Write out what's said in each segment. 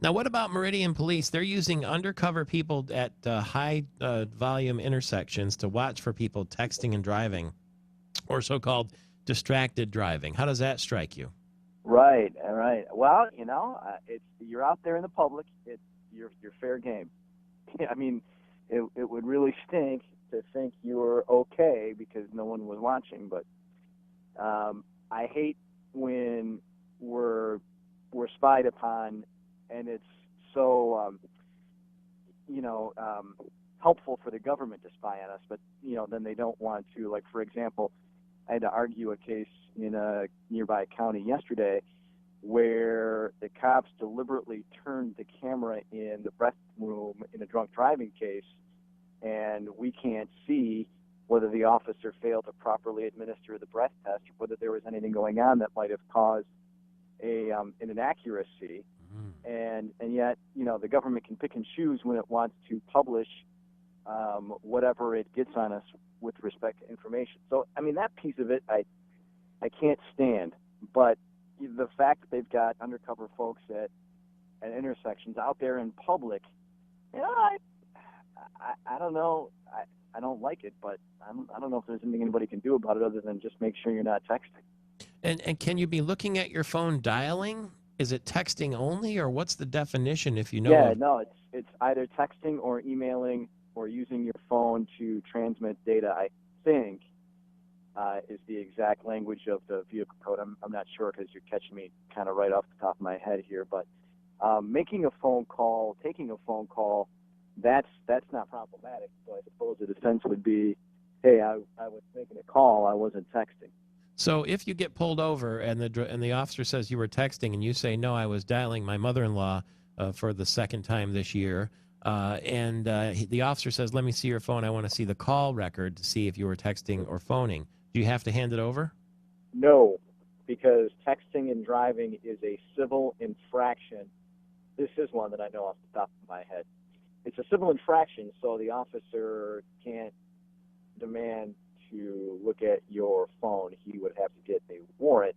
Now, what about Meridian Police? They're using undercover people at high volume intersections to watch for people texting and driving, or so-called distracted driving. How does that strike you? Right, all right. Well, it's you're out there in the public. It's you're fair game. I mean, it would really stink to think you were okay because no one was watching. But I hate when we're spied upon, and it's so helpful for the government to spy on us. But then they don't want to. Like, for example, I had to argue a case in a nearby county yesterday where the cops deliberately turned the camera in the breath room in a drunk driving case, and we can't see whether the officer failed to properly administer the breath test or whether there was anything going on that might have caused an inaccuracy. And yet, the government can pick and choose when it wants to publish whatever it gets on us with respect to information. So, I mean, that piece of it, I can't stand. But the fact that they've got undercover folks at intersections out there in public, I don't know. I don't like it, but I don't know if there's anything anybody can do about it other than just make sure you're not texting. And can you be looking at your phone dialing? Is it texting only, or what's the definition if you know? Yeah, no, it's either texting or emailing or using your phone to transmit data, I think, is the exact language of the vehicle code. I'm not sure because you're catching me kind of right off the top of my head here. But making a phone call, taking a phone call, that's not problematic. So I suppose the defense would be, hey, I was making a call, I wasn't texting. So if you get pulled over and the officer says you were texting and you say, no, I was dialing my mother-in-law for the second time this year, and the officer says, let me see your phone, I want to see the call record to see if you were texting or phoning, do you have to hand it over? No, because texting and driving is a civil infraction. This is one that I know off the top of my head. It's a civil infraction, so the officer can't demand to look at your phone. He would have to get a warrant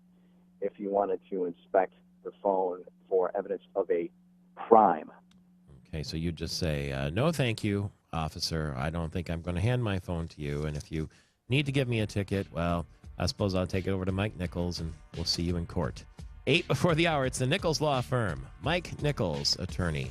if he wanted to inspect the phone for evidence of a crime. Okay, so you just say, no, thank you, officer. I don't think I'm going to hand my phone to you. And if you need to give me a ticket, well, I suppose I'll take it over to Mike Nichols, and we'll see you in court. 8 before the hour, it's the Nichols Law Firm. Mike Nichols, attorney.